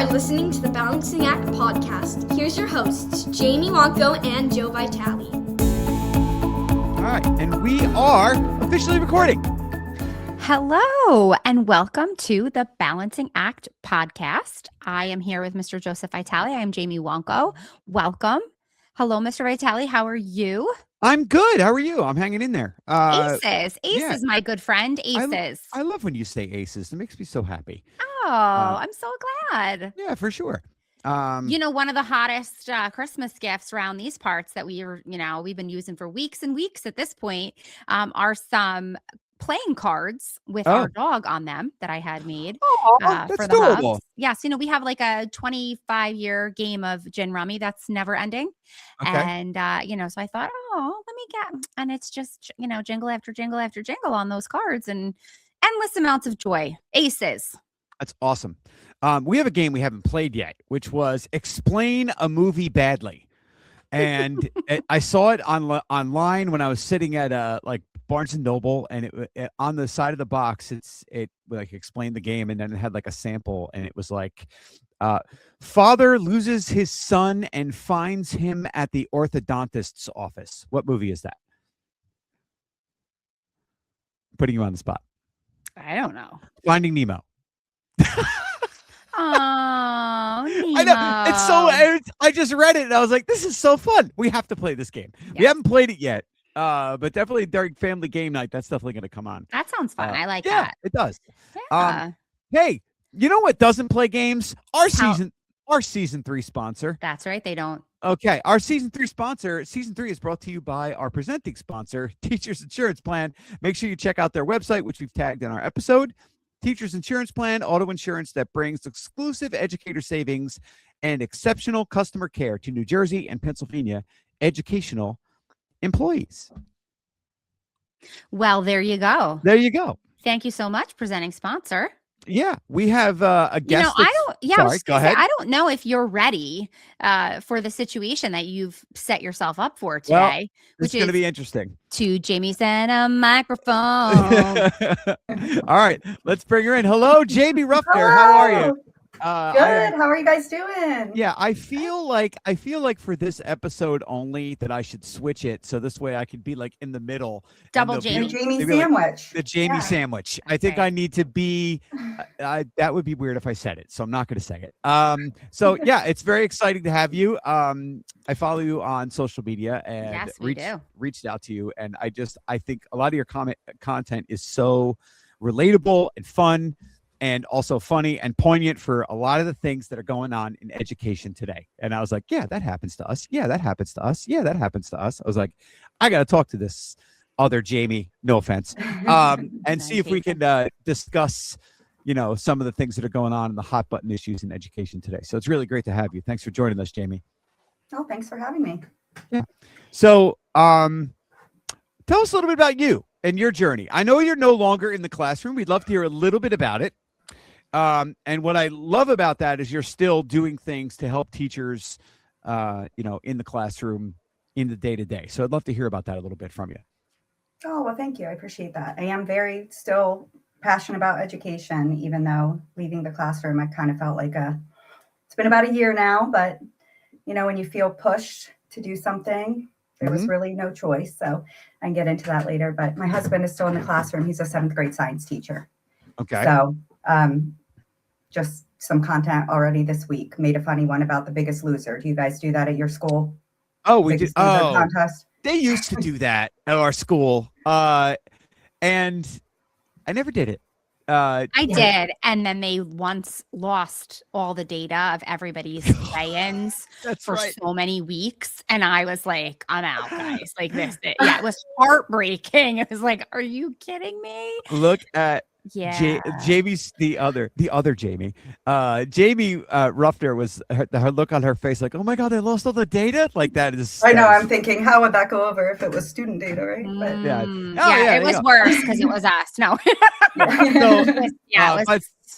are listening to the Balancing Act podcast. Here's your hosts, Jamie Wonko and Joe Vitale. All right, and we are officially recording. Hello, and welcome to the Balancing Act podcast. I am here with Mr. Joseph Vitale. I am Jamie Wonko. Welcome. Hello, Mr. Vitale. How are you? I'm good. How are you? I'm hanging in there. Aces, my good friend. Aces. I love when you say aces. It makes me so happy. Oh, I'm so glad. Yeah, for sure. One of the hottest Christmas gifts around these parts that we've been using for weeks and weeks at this point are some playing cards with our dog on them that I had made that's for the adorable. hubs. Yes, we have like a 25-year game of gin rummy that's never ending. Okay. And, so I thought, let me get, and it's just, jingle after jingle after jingle on those cards and endless amounts of joy. Aces. That's awesome. We have a game we haven't played yet, which was Explain a Movie Badly. And I saw it online when I was sitting at Barnes and Noble, and it on the side of the box, it like explained the game, and then it had like a sample, and it was like, father loses his son and finds him at the orthodontist's office. What movie is that? I'm putting you on the spot. I don't know. Finding Nemo. Oh, Nemo. I know. I just read it and I was like, this is so fun. We have to play this game. Yes. We haven't played it yet. But definitely during family game night, that's definitely going to come on. That sounds fun. I like that. that. It does. Yeah. Hey, you know what doesn't play games? Our season 3 sponsor. That's right. They don't. Okay. Our season 3 sponsor, season 3 is brought to you by our presenting sponsor, Teachers Insurance Plan. Make sure you check out their website, which we've tagged in our episode. Teachers Insurance Plan, auto insurance that brings exclusive educator savings and exceptional customer care to New Jersey and Pennsylvania educational employees. Well, there you go. There you go. Thank you so much, presenting sponsor. Yeah, we have a guest. Go ahead. I don't know if you're ready for the situation that you've set yourself up for today. It's going to be interesting. To Jamie sent a microphone. All right, let's bring her in. Hello, Jamie Ruffner. Hello. How are you? Good. How are you guys doing? Yeah, I feel like for this episode only that I should switch it so this way I could be like in the middle. Double Jamie. Jamie sandwich. The Jamie sandwich. I think I need to be. That would be weird if I said it, so I'm not going to say it. So yeah, it's very exciting to have you. I follow you on social media and reached out to you, and I think a lot of your content is so relatable and fun. And also funny and poignant for a lot of the things that are going on in education today. And I was like, yeah, that happens to us. Yeah, that happens to us. Yeah, that happens to us. I was like, I got to talk to this other Jamie, no offense, and see if we can discuss, some of the things that are going on in the hot button issues in education today. So it's really great to have you. Thanks for joining us, Jamie. Oh, thanks for having me. Yeah. So tell us a little bit about you and your journey. I know you're no longer in the classroom. We'd love to hear a little bit about it. And what I love about that is you're still doing things to help teachers, in the classroom, in the day-to-day. So I'd love to hear about that a little bit from you. Oh, well, thank you. I appreciate that. I am very still passionate about education, even though leaving the classroom, I kind of felt like it's been about a year now, but when you feel pushed to do something, there was really no choice. So I can get into that later, but my husband is still in the classroom. He's a 7th grade science teacher. Okay. So, just some content already this week. Made a funny one about The Biggest Loser. Do you guys do that at your school? Oh, we do. Oh, contest? They used to do that at our school. And I never did it. I did. And then they once lost all the data of everybody's weigh-ins for so many weeks. And I was like, I'm out, guys. Like this. It was heartbreaking. It was like, are you kidding me? Look at Jamie's the other Jamie. Jamie Ruffner was her look on her face like, oh my God, I lost all the data. Like that is. I know. I'm thinking, how would that go over if it was student data, right? But, it was worse because it was us. No.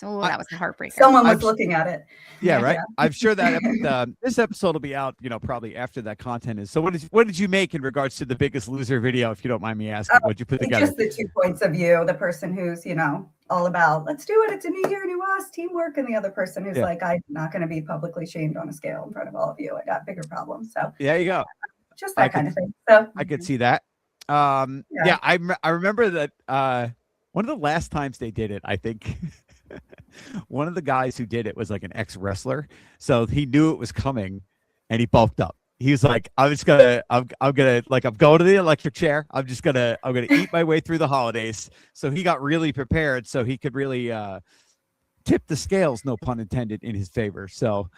That was a heartbreaker. Someone was looking at it. Yeah, right. I'm sure that this episode will be out, probably after that content is. So what did you make in regards to The Biggest Loser video, if you don't mind me asking? What'd you put together? Just the 2 points of view, the person who's, all about, let's do it. It's a new year, new us, teamwork. And the other person who's like, I'm not going to be publicly shamed on a scale in front of all of you. I got bigger problems. So there you go. Just that kind of thing. So I could see that. I remember that one of the last times they did it, I think one of the guys who did it was like an ex-wrestler. So he knew it was coming and he bulked up. He was like, I'm going to the electric chair. I'm going to eat my way through the holidays. So he got really prepared so he could really tip the scales, no pun intended, in his favor. So,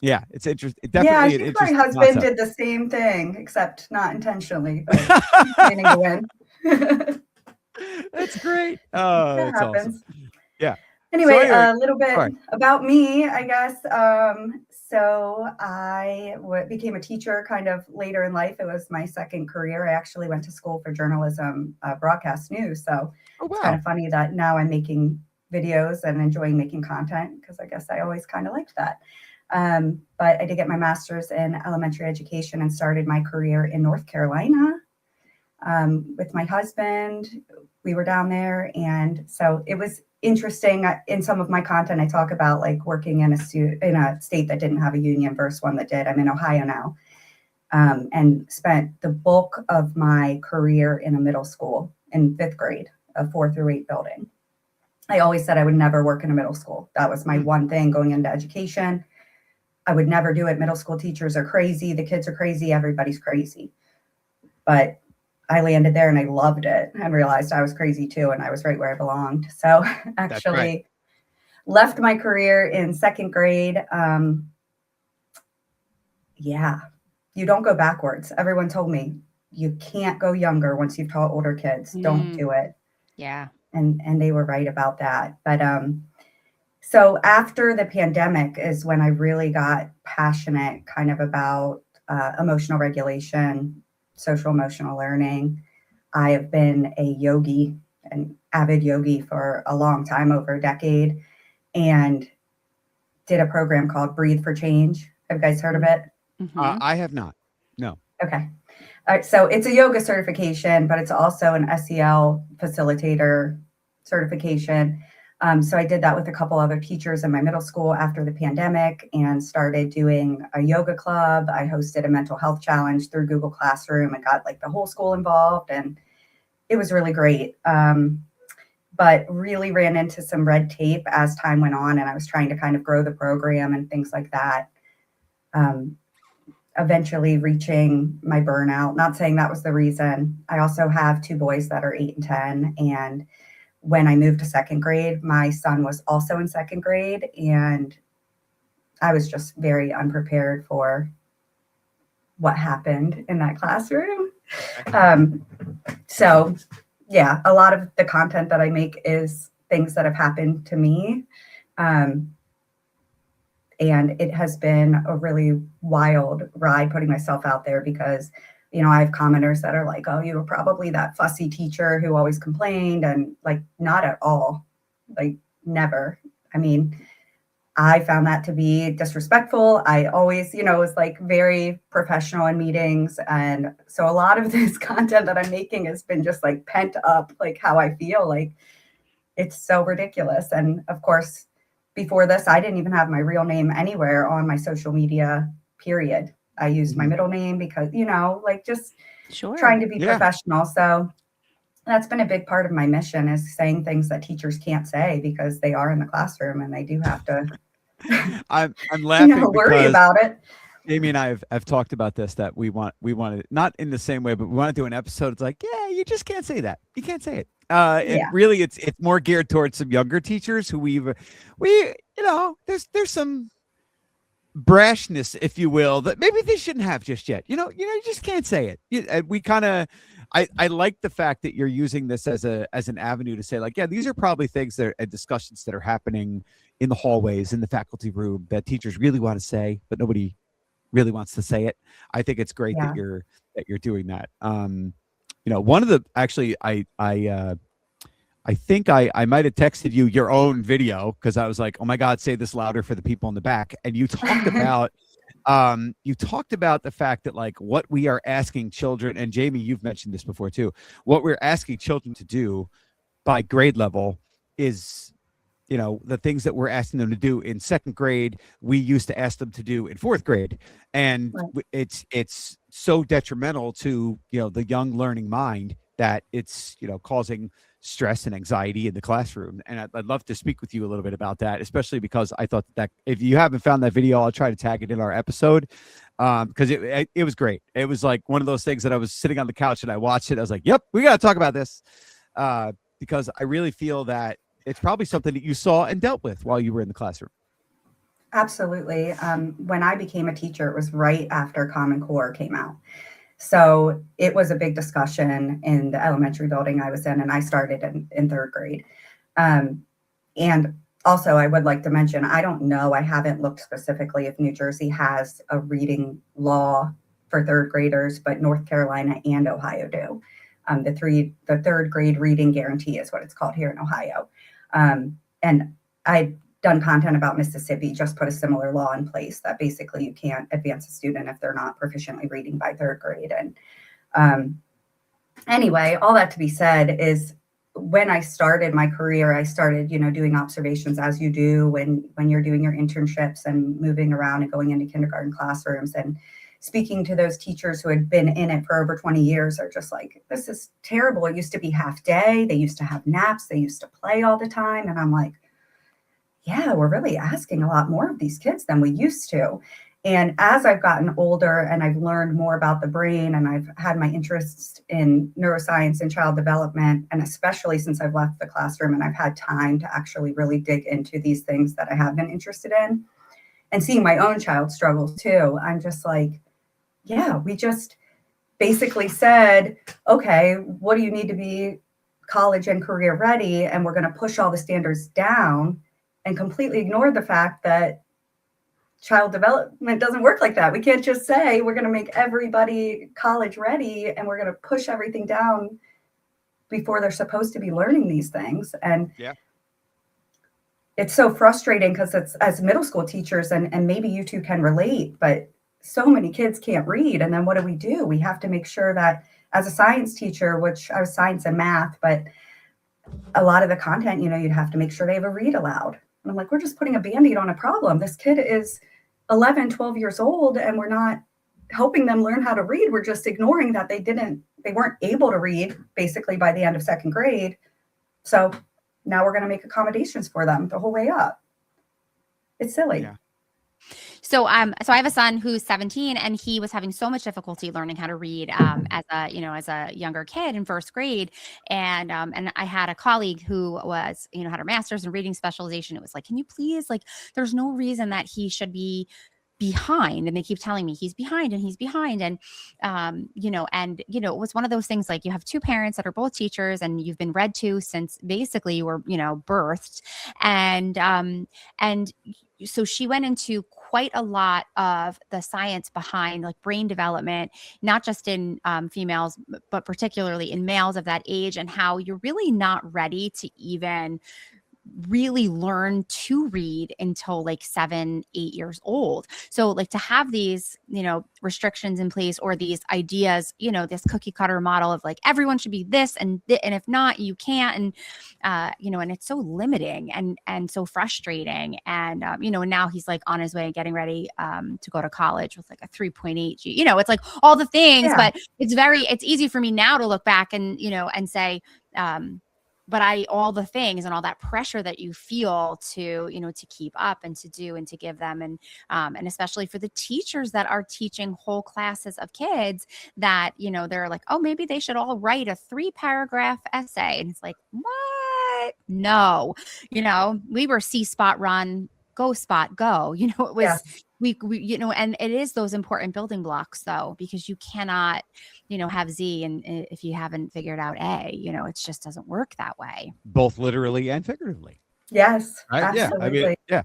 yeah, it's interesting. I think my husband did the same thing, except not intentionally, but meaning to win. That's great. Oh, that's awesome. Yeah. Anyway, a little bit about me, I guess. So I became a teacher kind of later in life. It was my second career. I actually went to school for journalism, broadcast news. So it's kind of funny that now I'm making videos and enjoying making content, because I guess I always kind of liked that. But I did get my master's in elementary education and started my career in North Carolina with my husband. We were down there. And so it was interesting. In some of my content, I talk about like working in a state that didn't have a union versus one that did. I'm in Ohio now, and spent the bulk of my career in a middle school in 5th grade, a 4 through 8 building. I always said I would never work in a middle school. That was my one thing going into education. I would never do it. Middle school teachers are crazy. The kids are crazy. Everybody's crazy. But I landed there and I loved it and realized I was crazy too. And I was right where I belonged. So actually left my career in 2nd grade. You don't go backwards. Everyone told me you can't go younger once you've taught older kids. Don't do it. Yeah. And they were right about that. But so after the pandemic is when I really got passionate kind of about emotional regulation, social emotional learning. I have been a yogi, an avid yogi for a long time, over a decade, and did a program called Breathe for Change. Have you guys heard of it? I have not. No. Okay. So it's a yoga certification, but it's also an SEL facilitator certification. So I did that with a couple other teachers in my middle school after the pandemic and started doing a yoga club. I hosted a mental health challenge through Google Classroom and got like the whole school involved, and it was really great. But really ran into some red tape as time went on, and I was trying to kind of grow the program and things like that. Eventually reaching my burnout, not saying that was the reason. I also have 2 boys that are 8 and 10, and when I moved to 2nd grade, my son was also in 2nd grade, and I was just very unprepared for what happened in that classroom. So yeah, a lot of the content that I make is things that have happened to me. And it has been a really wild ride putting myself out there because, you know, I have commenters that are like, oh, you were probably that fussy teacher who always complained, and like, not at all, like never. I mean, I found that to be disrespectful. I always, was like very professional in meetings. And so a lot of this content that I'm making has been just like pent up, like how I feel. Like it's so ridiculous. And of course, before this, I didn't even have my real name anywhere on my social media, period. I used my middle name because, like just trying to be professional. So that's been a big part of my mission, is saying things that teachers can't say because they are in the classroom and they do have to I'm laughing worry about it. Jamie and I have talked about this, that we want to, not in the same way, but we want to do an episode. It's like, you just can't say that. You can't say it. And really it's more geared towards some younger teachers who there's some brashness, if you will, that maybe they shouldn't have just yet. You just can't say it. I like the fact that you're using this as an avenue to say, like, these are probably things that are discussions that are happening in the hallways, in the faculty room, that teachers really want to say, but nobody really wants to say it. I think it's great that you're doing that. One of the, actually, I think I might have texted you your own video, because I was like, oh my God, say this louder for the people in the back. And you talked about the fact that, like, what we are asking children, and Jamie, you've mentioned this before too, what we're asking children to do by grade level is, the things that we're asking them to do in second grade, we used to ask them to do in fourth grade. And Right. it's so detrimental to, the young learning mind that it's, causing stress and anxiety in the classroom. And I'd love to speak with you a little bit about that, especially because I thought that if you haven't found that video, I'll try to tag it in our episode. Because it was great. It was like one of those things that I was sitting on the couch and I watched it. I was like, yep, we got to talk about this. Because I really feel that it's probably something that you saw and dealt with while you were in the classroom. Absolutely. When I became a teacher, it was right after Common Core came out. So it was a big discussion in the elementary building I was in, and I started in third grade. And also, I would like to mention, I don't know, I haven't looked specifically if New Jersey has a reading law for third graders, but North Carolina and Ohio do. The third grade reading guarantee is what it's called here in Ohio. And I've done content about Mississippi, just put a similar law in place that basically you can't advance a student if they're not proficiently reading by third grade. And anyway, all that to be said is when I started my career, I started, doing observations as you do when you're doing your internships and moving around and going into kindergarten classrooms, and speaking to those teachers who had been in it for over 20 years are just like, this is terrible. It used to be half day. They used to have naps. They used to play all the time. And I'm like, yeah, we're really asking a lot more of these kids than we used to. And as I've gotten older and I've learned more about the brain, and I've had my interests in neuroscience and child development, and especially since I've left the classroom and I've had time to actually really dig into these things that I have been interested in, and seeing my own child struggles too, I'm just like, yeah, we just basically said, okay, what do you need to be college and career ready? And we're going to push all the standards down and completely ignore the fact that child development doesn't work like that. We can't just say we're going to make everybody college ready and we're going to push everything down before they're supposed to be learning these things. And yeah, it's so frustrating because it's, as middle school teachers, and maybe you two can relate, but so many kids can't read. And then what do? We have to make sure that as a science teacher, which I was science and math, but a lot of the content, you'd have to make sure they have a read aloud. And I'm like, we're just putting a Band-Aid on a problem. This kid is 11, 12 years old, and we're not helping them learn how to read. We're just ignoring that they weren't able to read basically by the end of second grade. So now we're going to make accommodations for them the whole way up. It's silly. Yeah. So I have a son who's 17, and he was having so much difficulty learning how to read as a younger kid in first grade. And I had a colleague who was, had her master's in reading specialization. It was like, can you please, there's no reason that he should be behind, and they keep telling me he's behind and he's behind. And it was one of those things, like, you have two parents that are both teachers and you've been read to since basically you were, birthed. And so she went into quite a lot of the science behind brain development, not just in females, but particularly in males of that age, and how you're really not ready to even really learn to read until 7, 8 years old. So to have these, restrictions in place, or these ideas, this cookie cutter model of everyone should be this and if not, you can't. And, and it's so limiting and so frustrating. And, and now he's on his way and getting ready to go to college with a 3.8 G, it's all the things, Yeah. but it's easy for me now to look back and, and say, but all the things and all that pressure that you feel to, to keep up and to do and to give them. And especially for the teachers that are teaching whole classes of kids that, they're like, oh, maybe they should all write a 3-paragraph essay. And it's like, what? No, we were see spot run, go spot go, it was, Yeah. we, and it is those important building blocks though, because you cannot, have Z, and if you haven't figured out A, it just doesn't work that way. Both literally and figuratively. Yes, Right? absolutely. Yeah.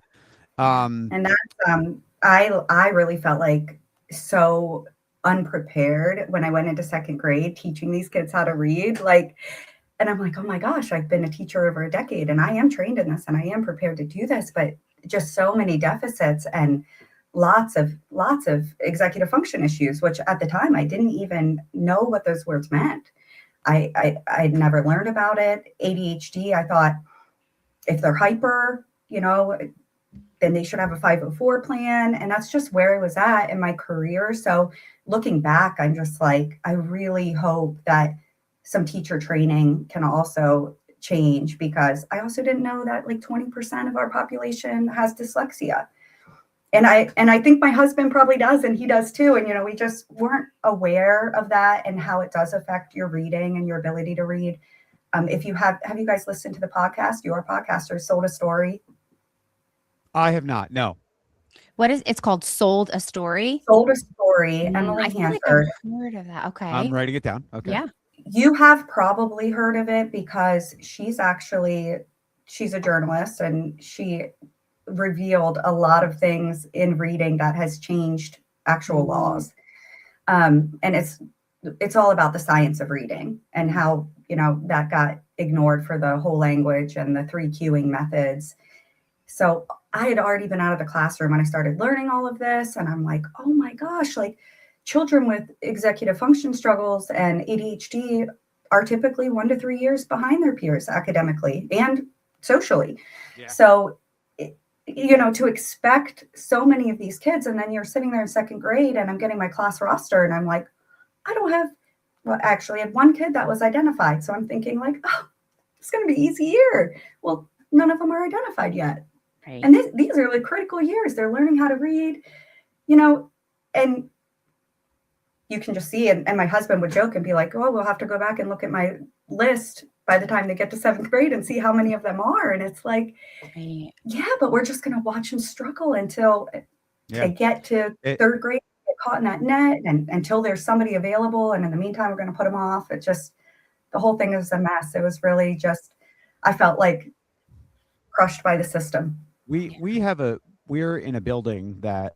And that's, I really felt so unprepared when I went into second grade teaching these kids how to read. And I'm like, oh my gosh, I've been a teacher over a decade and I am trained in this and I am prepared to do this, but just so many deficits and lots of executive function issues, which at the time I didn't even know what those words meant. I'd never learned about it. ADHD, I thought if they're hyper, then they should have a 504 plan. And that's just where I was at in my career. So looking back, I'm just like, I really hope that some teacher training can also change, because I also didn't know that like 20% of our population has dyslexia. And I think my husband probably does, and he does too. And, we just weren't aware of that and how it does affect your reading and your ability to read. If you have you guys listened to the podcast, your podcaster, Sold a Story? I have not. No. It's called Sold a Story? Sold a Story, Emily I feel like Hanford. I've heard of that. Okay. I'm writing it down. Okay. Yeah. You have probably heard of it because she's a journalist, and she revealed a lot of things in reading that has changed actual laws. And it's all about the science of reading and how, that got ignored for the whole language and the 3 cueing methods. So I had already been out of the classroom when I started learning all of this. And I'm like, oh my gosh, like children with executive function struggles and ADHD are typically 1 to 3 years behind their peers academically and socially. Yeah. So, to expect so many of these kids, and then you're sitting there in 2nd grade and I'm getting my class roster and I'm like, actually I had 1 kid that was identified. So I'm thinking like, oh, it's going to be easy year. Well, none of them are identified yet. Right. And these are like critical years. They're learning how to read, and you can just see, and my husband would joke and be like, oh, we'll have to go back and look at my list by the time they get to 7th grade and see how many of them are. And it's like, right. Yeah, but we're just going to watch them struggle until they get to 3rd grade, get caught in that net, and until there's somebody available. And in the meantime, we're going to put them off. It just, the whole thing is a mess. It was really just, I felt like crushed by the system. We're in a building that,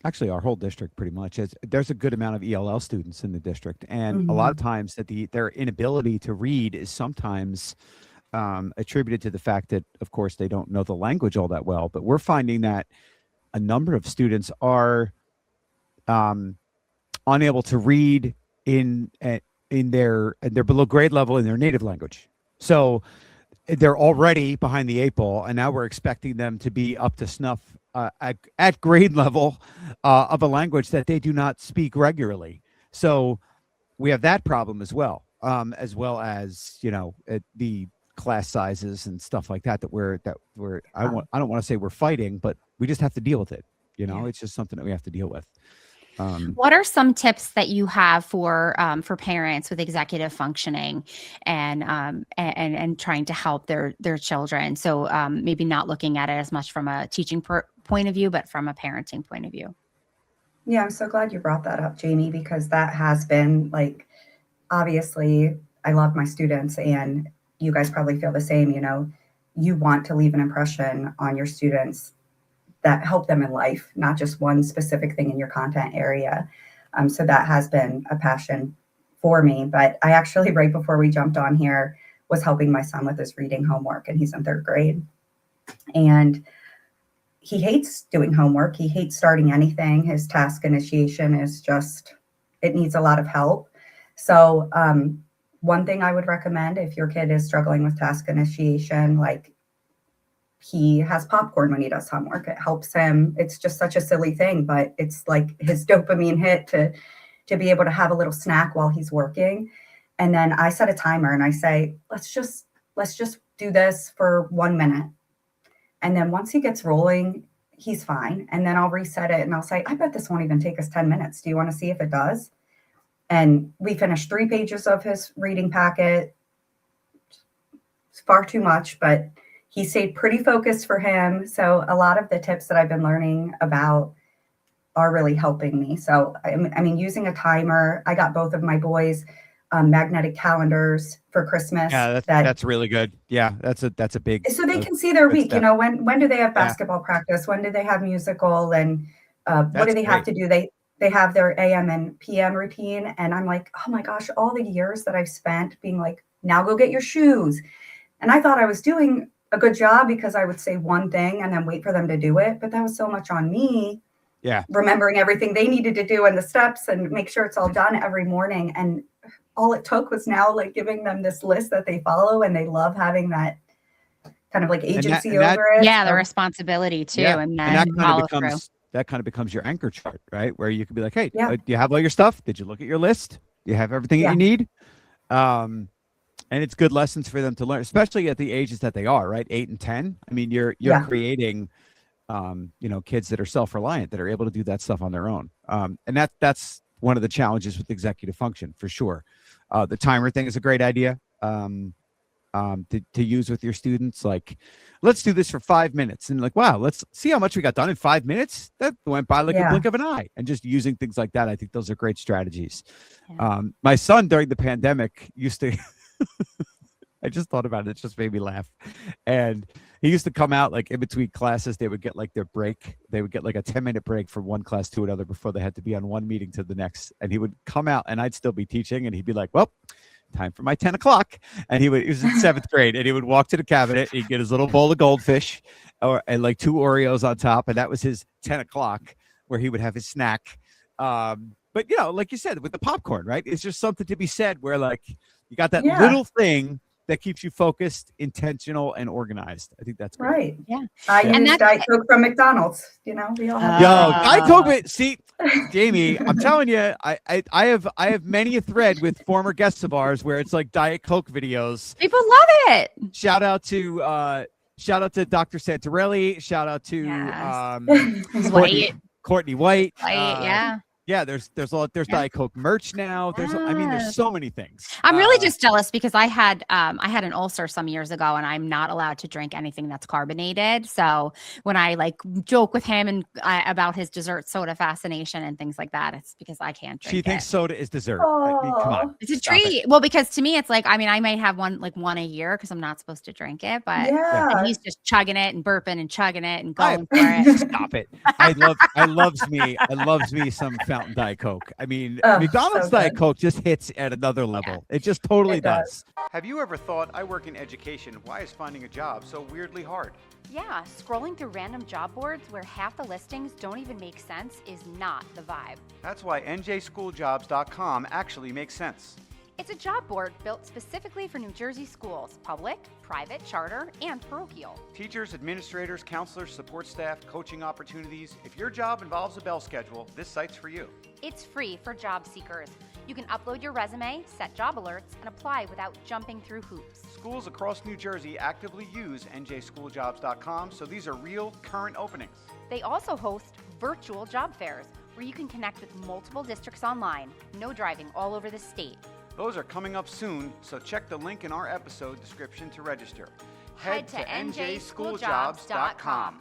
actually our whole district pretty much there's a good amount of ELL students in the district. And a lot of times that their inability to read is sometimes attributed to the fact that, of course, they don't know the language all that well. But we're finding that a number of students are unable to read in their below grade level in their native language. So they're already behind the 8 ball, and now we're expecting them to be up to snuff at grade level of a language that they do not speak regularly. So we have that problem as well as the class sizes and stuff like that. I don't want to say we're fighting, but we just have to deal with it. It's just something that we have to deal with. What are some tips that you have for parents with executive functioning and trying to help their children? So maybe not looking at it as much from a teaching point of view, but from a parenting point of view. Yeah, I'm so glad you brought that up, Jamie, because that has been like, obviously, I love my students, and you guys probably feel the same. You want to leave an impression on your students that help them in life, not just one specific thing in your content area. So that has been a passion for me. But I actually, right before we jumped on here, was helping my son with his reading homework, and he's in 3rd grade. And he hates doing homework. He hates starting anything. His task initiation is just, it needs a lot of help. So one thing I would recommend if your kid is struggling with task initiation, like, he has popcorn when he does homework. It helps him. It's just such a silly thing, but it's like his dopamine hit to be able to have a little snack while he's working. And then I set a timer and I say, let's just do this for 1 minute. And then once he gets rolling, he's fine. And then I'll reset it and I'll say, I bet this won't even take us 10 minutes. Do you want to see if it does? And we finished 3 pages of his reading packet. It's far too much, but he stayed pretty focused for him. So a lot of the tips that I've been learning about are really helping me. So, I mean, using a timer, I got both of my boys magnetic calendars for Christmas. Yeah, that's really good. Yeah, that's a big. So they can see their week, when do they have basketball practice? When do they have musical? And what do they have to do? They have their AM and PM routine. And I'm like, oh my gosh, all the years that I've spent being like, now go get your shoes. And I thought I was doing a good job because I would say one thing and then wait for them to do it. But that was so much on me. Yeah. Remembering everything they needed to do and the steps and make sure it's all done every morning. And all it took was now like giving them this list that they follow, and they love having that kind of like agency over it. Yeah, the responsibility too, and then that kind of becomes your anchor chart, right? Where you could be like, hey, Yeah. do you have all your stuff? Did you look at your list? Do you have everything that you need? And it's good lessons for them to learn, especially at the ages that they are, right? 8 and 10. I mean, you're creating, kids that are self-reliant, that are able to do that stuff on their own. And that's one of the challenges with executive function, for sure. The timer thing is a great idea to use with your students. Like, let's do this for 5 minutes, and like, wow, let's see how much we got done in 5 minutes. That went by like a blink of an eye. And just using things like that, I think those are great strategies. My son during the pandemic used to I just thought about it. It just made me laugh. And he used to come out like in between classes. They would get like their break. They would get like a 10-minute break from one class to another before they had to be on one meeting to the next. And he would come out, and I'd still be teaching, and he'd be like, well, time for my 10 o'clock. And he was in 7th grade, and he would walk to the cabinet. He'd get his little bowl of goldfish and like 2 Oreos on top. And that was his 10 o'clock where he would have his snack. But, like you said, with the popcorn, right? It's just something to be said where like you got that little thing that keeps you focused, intentional, and organized. I think that's great. Right. Yeah. I use Diet Coke from McDonald's. We all have Diet Coke. See, Jamie, I'm telling you, I have many a thread with former guests of ours where it's like Diet Coke videos. People love it. Shout out to Dr. Santarelli. Shout out to Courtney White. Yeah, there's Diet Coke merch now. There's so many things. I'm really just jealous because I had an ulcer some years ago, and I'm not allowed to drink anything that's carbonated. So when I like joke with him and about his dessert soda fascination and things like that, it's because I can't drink it. She thinks soda is dessert. I mean, come on, it's a treat. Well, because to me, it's like, I mean, I might have one a year because I'm not supposed to drink it, but and he's just chugging it and burping and chugging it and going for it. Stop it. I loves me some Fountain Diet Coke. I mean, McDonald's Diet Coke just hits at another level. It just totally does. Have you ever thought, I work in education, why is finding a job so weirdly hard? Yeah, scrolling through random job boards where half the listings don't even make sense is not the vibe. That's why njschooljobs.com actually makes sense. It's a job board built specifically for New Jersey schools, public, private, charter, and parochial. Teachers, administrators, counselors, support staff, coaching opportunities. If your job involves a bell schedule, this site's for you. It's free for job seekers. You can upload your resume, set job alerts, and apply without jumping through hoops. Schools across New Jersey actively use njschooljobs.com, so these are real, current openings. They also host virtual job fairs where you can connect with multiple districts online. No driving all over the state. Those are coming up soon, so check the link in our episode description to register. Head to njschooljobs.com.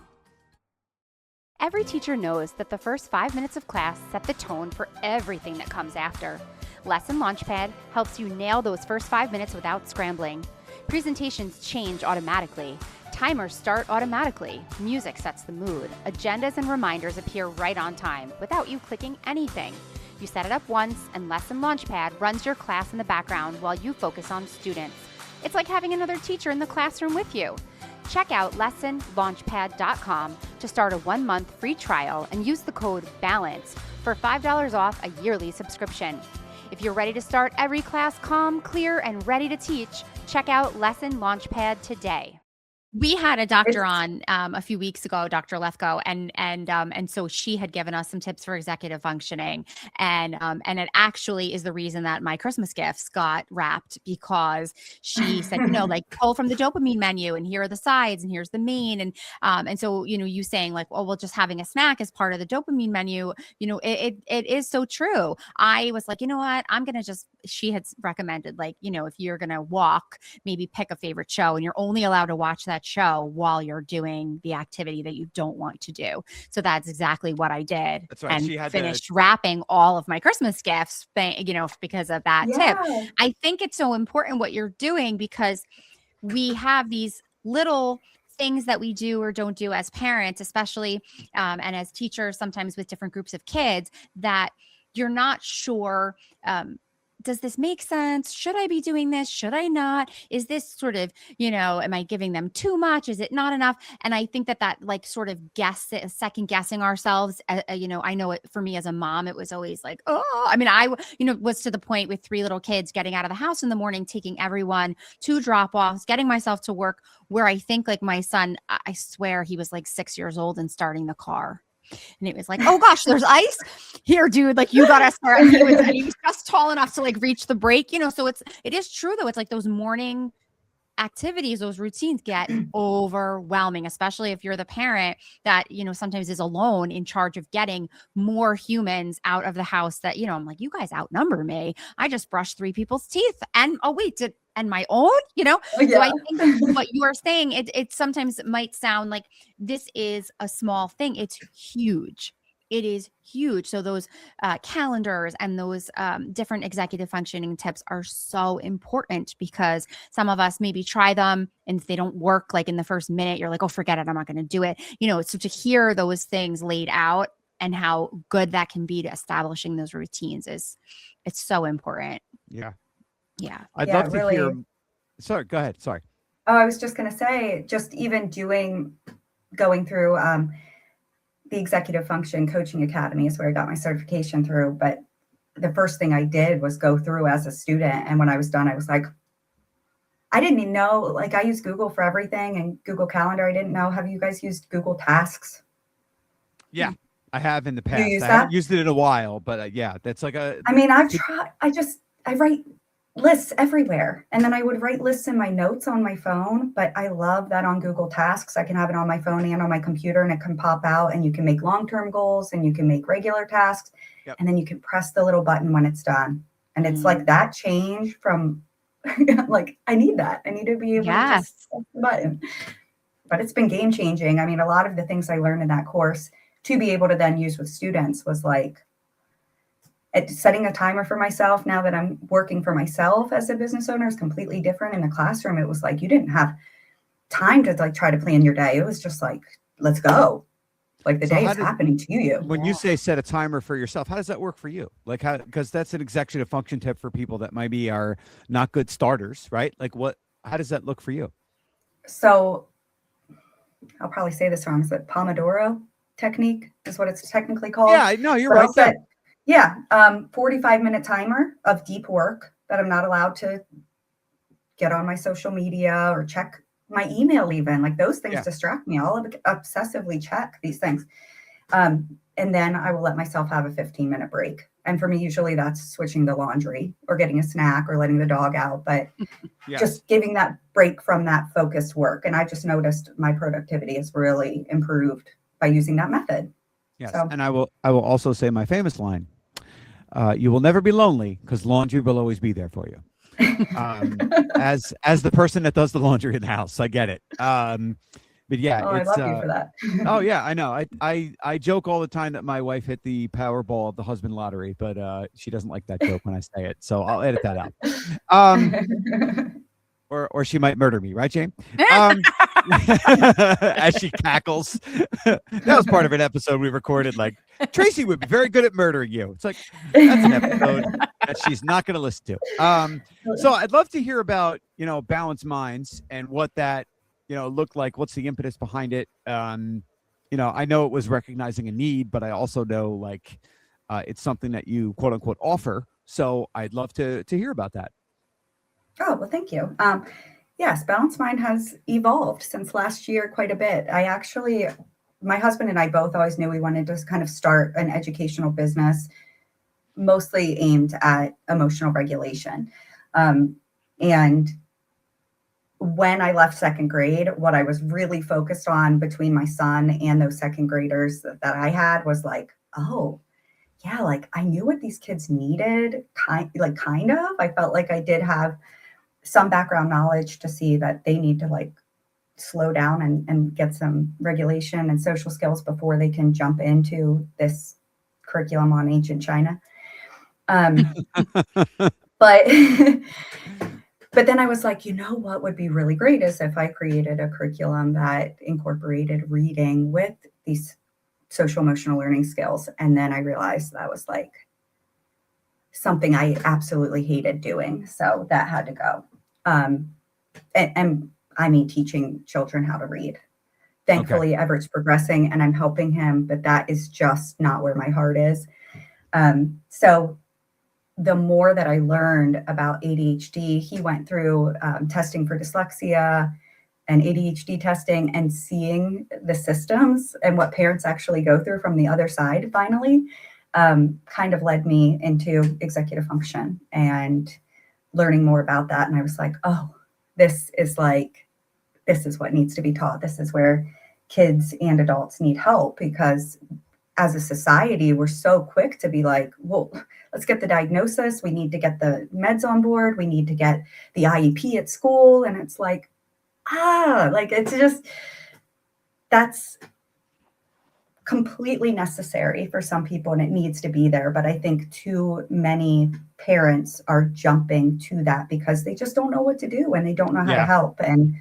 Every teacher knows that the first 5 minutes of class set the tone for everything that comes after. Lesson Launchpad helps you nail those first 5 minutes without scrambling. Presentations change automatically. Timers start automatically. Music sets the mood. Agendas and reminders appear right on time without you clicking anything. You set it up once, and Lesson Launchpad runs your class in the background while you focus on students. It's like having another teacher in the classroom with you. Check out lessonlaunchpad.com to start a 1-month free trial and use the code BALANCE for $5 off a yearly subscription. If you're ready to start every class calm, clear, and ready to teach, check out Lesson Launchpad today. We had a doctor on a few weeks ago, Dr. Lefko, and so she had given us some tips for executive functioning, and it actually is the reason that my Christmas gifts got wrapped, because she said, like, pull from the dopamine menu, and here are the sides, and here's the main, and so you saying like, oh, well, just having a snack is part of the dopamine menu, it is so true. I was like, you know what, I'm gonna just. She had recommended, like, if you're gonna walk, maybe pick a favorite show, and you're only allowed to watch that show while you're doing the activity that you don't want to do. So that's exactly what I did. That's right. And she had finished wrapping all of my Christmas gifts, because of that tip. I think it's so important what you're doing, because we have these little things that we do or don't do as parents, especially and as teachers, sometimes with different groups of kids, that you're not sure does this make sense? Should I be doing this? Should I not? Is this sort of, am I giving them too much? Is it not enough? And I think that like sort of second guessing ourselves, I know it for me as a mom, it was always like, oh, I mean, I, was to the point with 3 little kids getting out of the house in the morning, taking everyone to drop-offs, getting myself to work, where I think like my son, I swear he was like 6 years old and starting the car. And it was like, oh gosh, there's ice here, dude. Like you gotta start. And he was just tall enough to like reach the brake, So it is true though. It's like those morning activities, those routines get overwhelming, especially if you're the parent that, sometimes is alone in charge of getting more humans out of the house that, I'm like, you guys outnumber me. I just brushed 3 people's teeth and and my own, Oh, yeah. So I think what you are saying, it sometimes might sound like this is a small thing. It's huge. It is huge. So those calendars and those different executive functioning tips are so important, because some of us maybe try them, and if they don't work like in the first minute, you're like, oh, forget it, I'm not going to do it. So to hear those things laid out and how good that can be to establishing those routines it's so important. Yeah. Yeah. I'd Yeah, love to really. hear. Sorry, go ahead. Sorry. Oh, I was just going to say, just even going through the Executive Function Coaching Academy is where I got my certification through. But the first thing I did was go through as a student. And when I was done, I was like, I didn't even know, like I use Google for everything and Google Calendar. I didn't know. Have you guys used Google Tasks? Yeah, I have in the past. You use I that? haven't used it in a while, but yeah, that's like I mean, I've tried, I write lists everywhere. And then I would write lists in my notes on my phone, but I love that on Google Tasks. I can have it on my phone and on my computer, and it can pop out, and you can make long-term goals and you can make regular tasks. Yep. And then you can press the little button when it's done. And it's like that change from like, I need that. I need to be able to just press the button. But it's been game changing. I mean, a lot of the things I learned in that course to be able to then use with students was like, setting a timer for myself now that I'm working for myself as a business owner is completely different. In the classroom, it was like you didn't have time to like try to plan your day. It was just like, let's go. Like the day is happening to you. When you say set a timer for yourself, how does that work for you? Like how, because that's an executive function tip for people that maybe are not good starters, right? Like how does that look for you? So I'll probably say this wrong. Is it Pomodoro technique is what it's technically called? Yeah, no, you're right. Yeah. 45-minute timer of deep work that I'm not allowed to get on my social media or check my email even. Like those things distract me. I'll obsessively check these things. And then I will let myself have a 15-minute break. And for me, usually that's switching the laundry or getting a snack or letting the dog out. But just giving that break from that focused work. And I just noticed my productivity has really improved by using that method. Yes. So. And I will also say my famous line. You will never be lonely because laundry will always be there for you. As the person that does the laundry in the house, I get it. But yeah, I love you for that. Oh yeah, I know. I joke all the time that my wife hit the Powerball of the husband lottery, but she doesn't like that joke when I say it, so I'll edit that out. Or she might murder me, right, Jane? As she cackles. That was part of an episode we recorded. Like, Tracy would be very good at murdering you. It's like, that's an episode that she's not going to listen to. So I'd love to hear about, balanced minds and what that, looked like. What's the impetus behind it? I know it was recognizing a need, but I also know like it's something that you quote unquote offer. So I'd love to hear about that. Oh, well, thank you. Yes, Balanced Mind has evolved since last year quite a bit. My husband and I both always knew we wanted to kind of start an educational business, mostly aimed at emotional regulation. And when I left second grade, what I was really focused on between my son and those second graders that I had was like, oh, yeah, like I knew what these kids needed, kind of. I felt like I did have some background knowledge to see that they need to like slow down and get some regulation and social skills before they can jump into this curriculum on ancient China. But then I was like, what would be really great is if I created a curriculum that incorporated reading with these social emotional learning skills. And then I realized that was like something I absolutely hated doing. So that had to go. And I mean, teaching children how to read. Thankfully, Everett's progressing and I'm helping him, but that is just not where my heart is. So the more that I learned about ADHD, he went through testing for dyslexia and ADHD testing and seeing the systems and what parents actually go through from the other side finally kind of led me into executive function and learning more about that. And I was like, oh, this is what needs to be taught. This is where kids and adults need help, because as a society, we're so quick to be like, well, let's get the diagnosis. We need to get the meds on board. We need to get the IEP at school. And it's like, it's just, that's completely necessary for some people and it needs to be there. But I think too many parents are jumping to that because they just don't know what to do and they don't know how to help. And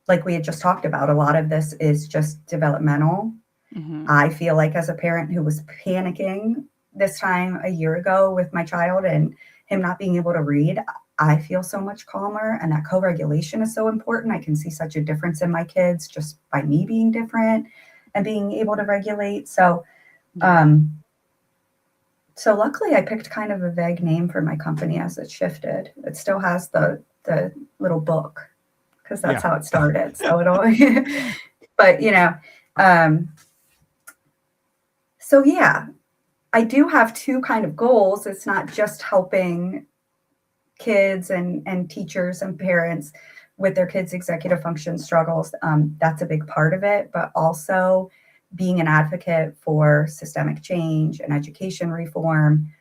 like we had just talked about, a lot of this is just developmental. Mm-hmm. I feel like as a parent who was panicking this time a year ago with my child and him not being able to read, I feel so much calmer, and that co-regulation is so important. I can see such a difference in my kids just by me being different and being able to regulate. So, so luckily I picked kind of a vague name for my company as it shifted. It still has the little book because that's how it started. So but so yeah, I do have two kind of goals. It's not just helping kids and teachers and parents with their kids' executive function struggles. That's a big part of it, but also being an advocate for systemic change and education reform.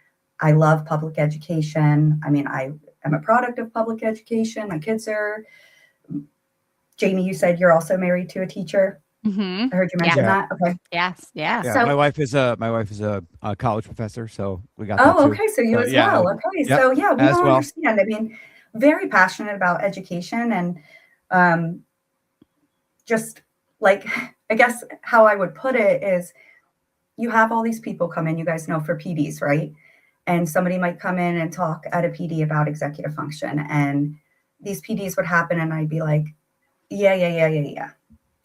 I love public education. I mean, I am a product of public education. My kids are, Jamie, you said you're also married to a teacher. Mm-hmm. I heard you mention that. Okay. Yes. Yeah. Yeah. So my wife is a college professor, so we got. Oh, okay. So you as well. Okay. Yep, so yeah, we all understand. I mean, very passionate about education and just like, I guess how I would put it is, you have all these people come in. You guys know for PDs, right? And somebody might come in and talk at a PD about executive function, and these PDs would happen, and I'd be like, yeah.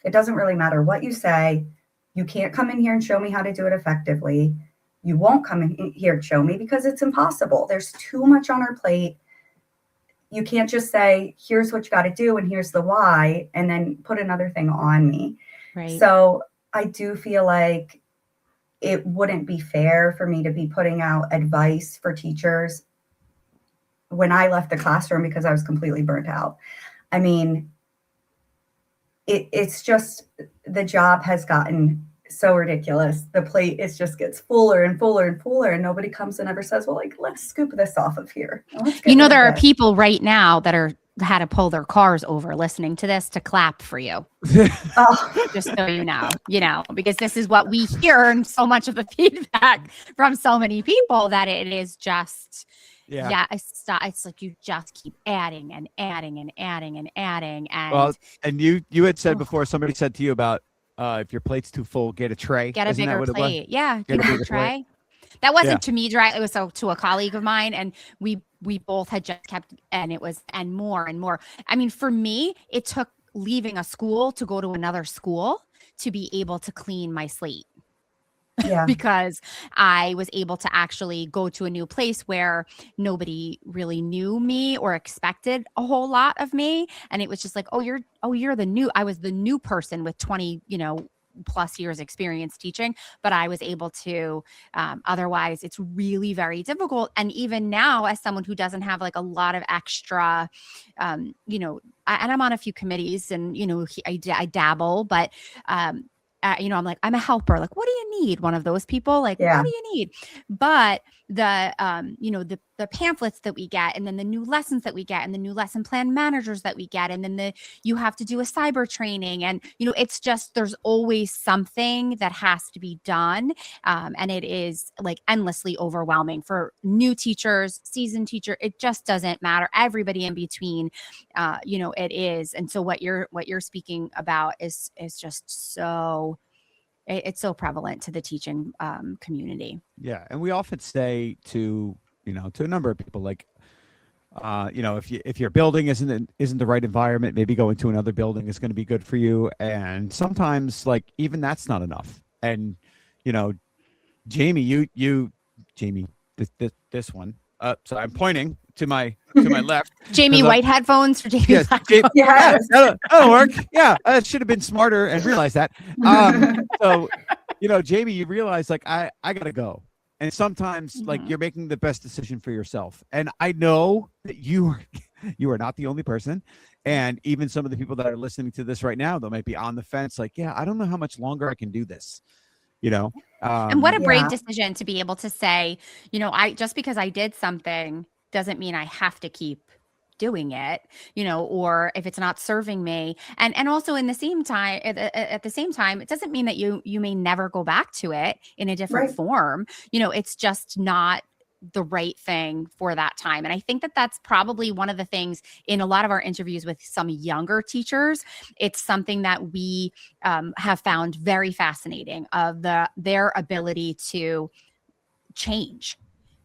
It doesn't really matter what you say. You can't come in here and show me how to do it effectively. You won't come in here and show me because it's impossible. There's too much on our plate. You can't just say, here's what you got to do and here's the why, and then put another thing on me. Right. So I do feel like it wouldn't be fair for me to be putting out advice for teachers when I left the classroom because I was completely burnt out. I mean, it's just, the job has gotten so ridiculous. The plate just gets fuller and fuller and fuller, and nobody comes and ever says, well, like, let's scoop this off of here. There are people right now that had to pull their cars over listening to this to clap for you. Just so you know, because this is what we hear, and so much of the feedback from so many people that it is just, it's like you just keep adding and adding and adding and adding. And well, and you had said before, somebody said to you about if your plate's too full, get a tray. Get a bigger plate. Yeah, get a bigger tray. That wasn't to me directly. It was to a colleague of mine, and we both had just kept, and it was, and more and more. I mean, for me, it took leaving a school to go to another school to be able to clean my slate. Yeah. Because I was able to actually go to a new place where nobody really knew me or expected a whole lot of me. And it was just like, I was the new person with 20, plus years experience teaching, but I was able to, otherwise it's really very difficult. And even now, as someone who doesn't have like a lot of extra, and I'm on a few committees and, I dabble, but, I'm like, I'm a helper. Like, what do you need? One of those people, like, what do you need? But the, the pamphlets that we get, and then the new lessons that we get, and the new lesson plan managers that we get, and then you have to do a cyber training, and it's just, there's always something that has to be done, and it is like endlessly overwhelming for new teachers, seasoned teacher. It just doesn't matter. Everybody in between, it is. And so what you're speaking about is just so it's so prevalent to the teaching community. Yeah. And we often say to a number of people, like, if your building isn't the right environment, maybe going to another building is going to be good for you. And sometimes, like, even that's not enough. And Jamie, Jamie, this one. So I'm pointing to my left. Jamie, white headphones for Jamie. Yes, Yes. that'll work. Yeah, I should have been smarter and realized that. So, Jamie, you realize, like, I gotta go. And sometimes, like, you're making the best decision for yourself. And I know that you are not the only person. And even some of the people that are listening to this right now, they might be on the fence, like, yeah, I don't know how much longer I can do this. And what a brave decision to be able to say, just because I did something doesn't mean I have to keep doing it, or if it's not serving me. And also at the same time, it doesn't mean that you may never go back to it in a different form. It's just not the right thing for that time. And I think that that's probably one of the things in a lot of our interviews with some younger teachers. It's something that we have found very fascinating of their ability to change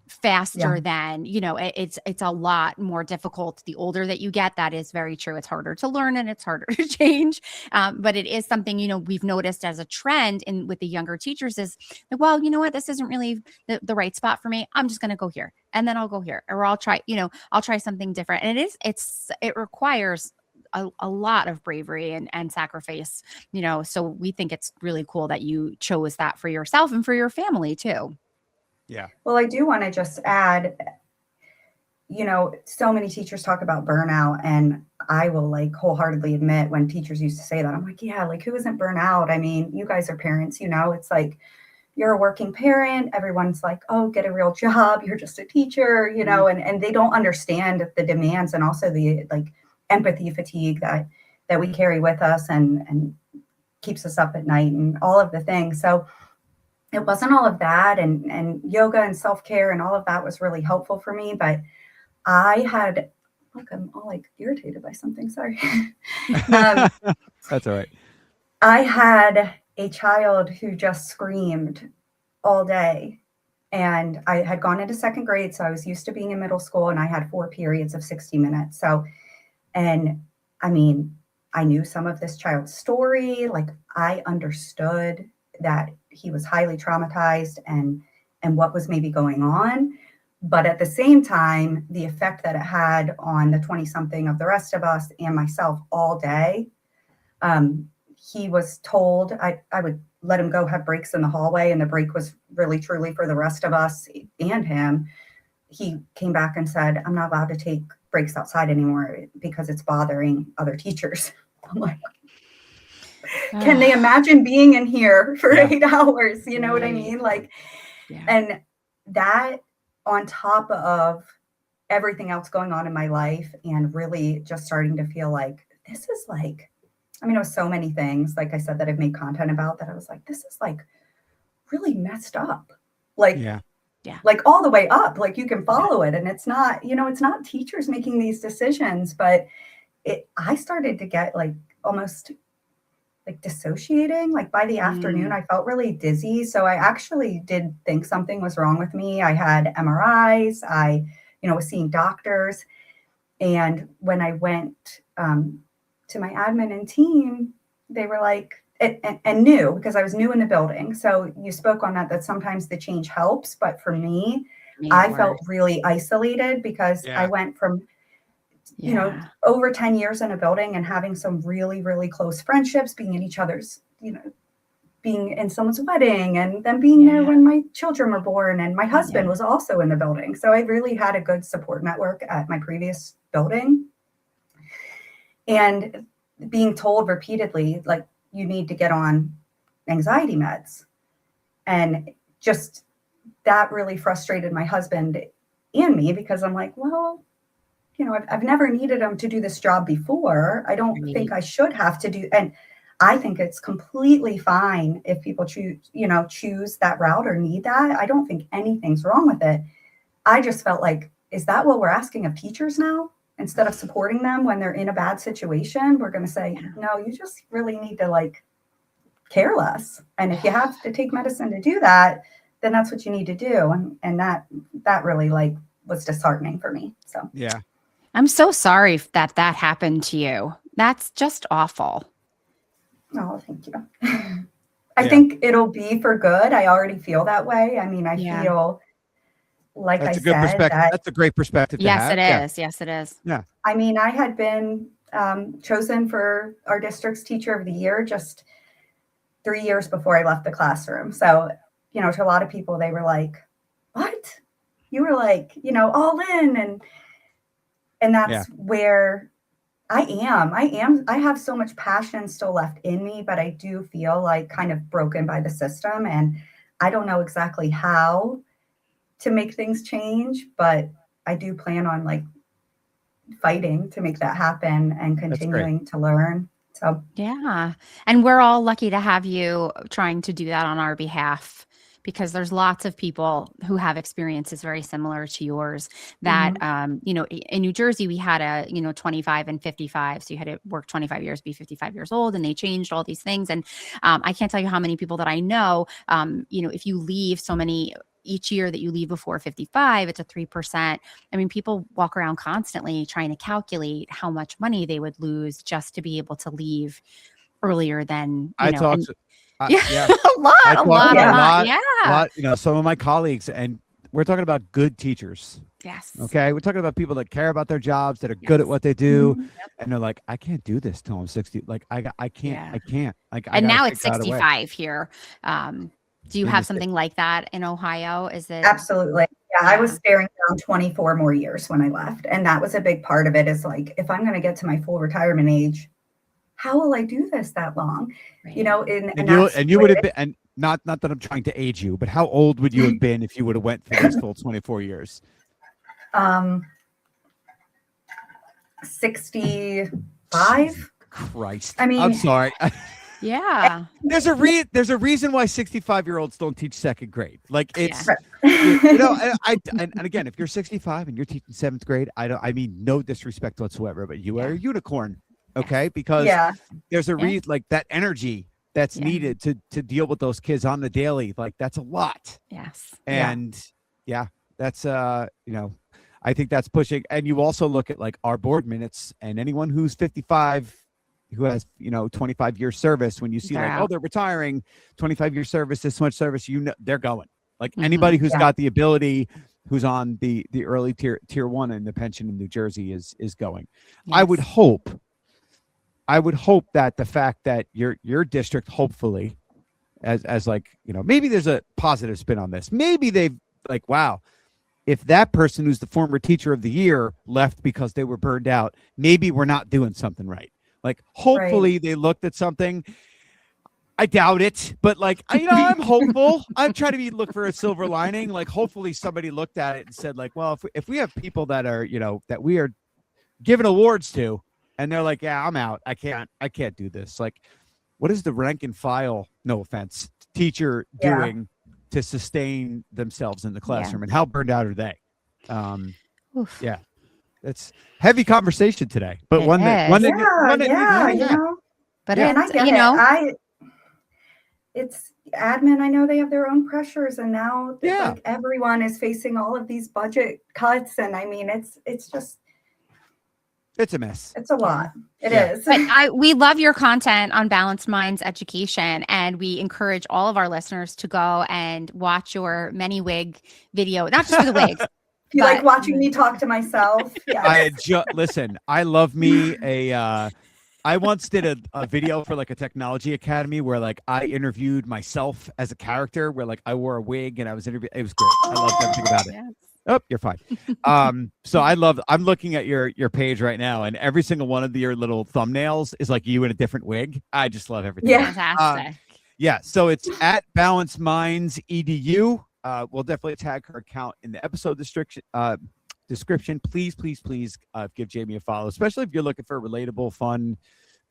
faster than, it's a lot more difficult the older that you get. That is very true. It's harder to learn and it's harder to change. But it is something, we've noticed as a trend with the younger teachers is like, well, you know what, this isn't really the right spot for me. I'm just going to go here and then I'll go here, or I'll try something different. And it requires a lot of bravery and sacrifice, so we think it's really cool that you chose that for yourself and for your family too. Yeah. Well, I do want to just add, so many teachers talk about burnout, and I will, like, wholeheartedly admit when teachers used to say that, I'm like, yeah, like, who isn't burnout? I mean, you guys are parents, it's like you're a working parent. Everyone's like, oh, get a real job. You're just a teacher, and they don't understand the demands and also the, like, empathy fatigue that we carry with us and keeps us up at night and all of the things. So it wasn't all of that, and yoga and self-care and all of that was really helpful for me. But I had, look, I'm all, like, irritated by something. Sorry. That's all right. I had a child who just screamed all day, and I had gone into second grade. So I was used to being in middle school, and I had 4 periods of 60 minutes. So, and I mean, I knew some of this child's story. Like, I understood that he was highly traumatized and what was maybe going on. But at the same time, the effect that it had on the 20-something of the rest of us and myself all day, he was told I would let him go have breaks in the hallway, and the break was really truly for the rest of us and him. He came back and said, I'm not allowed to take breaks outside anymore because it's bothering other teachers. I'm like, can they imagine being in here for 8 hours? You know what I mean? Like, and that on top of everything else going on in my life, and really just starting to feel like this is like, it was so many things, like I said, that I've made content about, that I was like, this is like really messed up. Like, like all the way up, like you can follow it. And it's not, it's not teachers making these decisions, but I started to get like almost like dissociating. Like by the afternoon, I felt really dizzy. So I actually did think something was wrong with me. I had MRIs. I, was seeing doctors. And when I went to my admin and team, they were like, and new, because I was new in the building. So you spoke on that sometimes the change helps. But for me, I felt really isolated because I went from over 10 years in a building and having some really, really close friendships, being in each other's, being in someone's wedding, and then being there when my children were born. And my husband was also in the building. So I really had a good support network at my previous building. And being told repeatedly, like, you need to get on anxiety meds. And just that really frustrated my husband and me, because I'm like, well, I've never needed him to do this job before. I don't think I should have to do. And I think it's completely fine if people choose that route or need that. I don't think anything's wrong with it. I just felt like, is that what we're asking of teachers now? Instead of supporting them when they're in a bad situation, we're going to say, no, you just really need to like care less. And if you have to take medicine to do that, then that's what you need to do. And that really like was disheartening for me. So Yeah. I'm so sorry that happened to you. That's just awful. Oh, thank you. I think it'll be for good. I already feel that way. I mean, I feel like that's I a good said perspective. That's a great perspective to have. Yes, it is. Yeah. I mean, I had been chosen for our district's teacher of the year just 3 years before I left the classroom. So, you know, to a lot of people, they were like, what? You were like, you know, all in. And that's where I am. I have so much passion still left in me, but I do feel like kind of broken by the system. And I don't know exactly how to make things change, but I do plan on like fighting to make that happen and continuing to learn. So yeah. And we're all lucky to have you trying to do that on our behalf, because there's lots of people who have experiences very similar to yours that, you know, in New Jersey, we had a, you know, 25 and 55. So you had to work 25 years, be 55 years old, and they changed all these things. And I can't tell you how many people that I know, you know, if you leave so many each year that you leave before 55, it's a 3%. I mean, people walk around constantly trying to calculate how much money they would lose just to be able to leave earlier than, you know. A lot. You know, some of my colleagues, and we're talking about good teachers. Yes. Okay. We're talking about people that care about their jobs, that are good at what they do. And they're like, I can't do this till I'm 60. Like, I can't. Like, and now it's 65 here. Do you have something like that in Ohio? Is it? Absolutely. Yeah, I was staring down 24 more years when I left. And that was a big part of it, is like, if I'm going to get to my full retirement age, how will I do this that long? Right. You know, and you would have been, and not that I'm trying to age you, but how old would you have been if you would have went for those full 24 years? 65. Christ. I mean, I'm sorry. Yeah. There's a reason why 65-year-olds don't teach second grade. Like, it's you know, and again, if you're 65 and you're teaching seventh grade, I mean no disrespect whatsoever, but you are a unicorn. Okay, because there's a reason, like that energy that's needed to deal with those kids on the daily, like that's a lot. Yes. And that's you know, I think that's pushing. And you also look at like our board minutes, and anyone who's 55 who has, you know, 25-year service, when you see they're retiring, 25-year service, this much service, you know, they're going. Like anybody who's got the ability, who's on the early tier 1 in the pension in New Jersey is going. Yes. I would hope that the fact that your district, hopefully, as like, you know, maybe there's a positive spin on this. Maybe they've like, wow, if that person who's the former teacher of the year left because they were burned out, maybe we're not doing something right. Like, hopefully they looked at something. I doubt it, but like, you know, I'm hopeful. I'm trying to look for a silver lining. Like, hopefully somebody looked at it and said like, well, if we have people that are, you know, that we are giving awards to, and they're like, yeah, I'm out. I can't do this. Like, what is the rank and file, no offense, teacher doing to sustain themselves in the classroom, and how burned out are they? It's heavy conversation today, but one that you know. But and I get it. It's admin. I know they have their own pressures, and now like everyone is facing all of these budget cuts, and I mean, it's just. It's a mess. It's a lot. It is. But we love your content on Balanced Minds Education, and we encourage all of our listeners to go and watch your many wig video, not just for the wigs. You like watching me talk to myself? Listen, I love me I once did a video for like a technology academy where like I interviewed myself as a character, where like I wore a wig and I was interviewed. It was great. I loved everything about it. Yes. Oh, you're fine. So I'm looking at your page right now, and every single one of your little thumbnails is like you in a different wig. I just love everything. Yeah. Fantastic. So it's at Balanced Minds EDU. We'll definitely tag her account in the episode description. Please give Jamie a follow, especially if you're looking for relatable, fun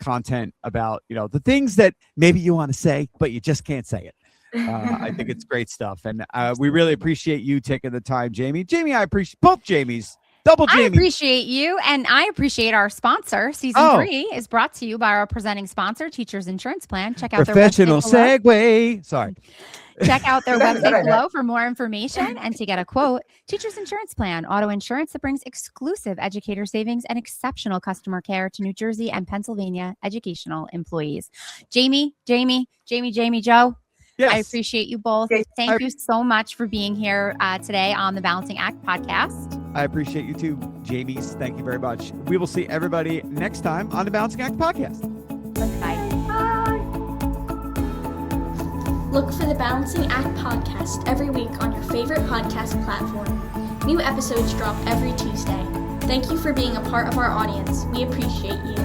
content about, you know, the things that maybe you want to say, but you just can't say it. I think it's great stuff. And we really appreciate you taking the time, Jamie. Jamie, I appreciate both Jamies. Double I Jamie. appreciate you, and I appreciate our sponsor. Season 3 is brought to you by our presenting sponsor, Teachers Insurance Plan. Check out Professional their website below. segue. Sorry. Check out their website below for more information and to get a quote. Teachers Insurance Plan, auto insurance that brings exclusive educator savings and exceptional customer care to New Jersey and Pennsylvania educational employees. Jamie, Joe. Yes. I appreciate you both. Thank you so much for being here today on the Balancing Act podcast. I appreciate you too, Jamies. Thank you very much. We will see everybody next time on the Balancing Act podcast. Bye. Look for the Balancing Act podcast every week on your favorite podcast platform. New episodes drop every Tuesday. Thank you for being a part of our audience. We appreciate you.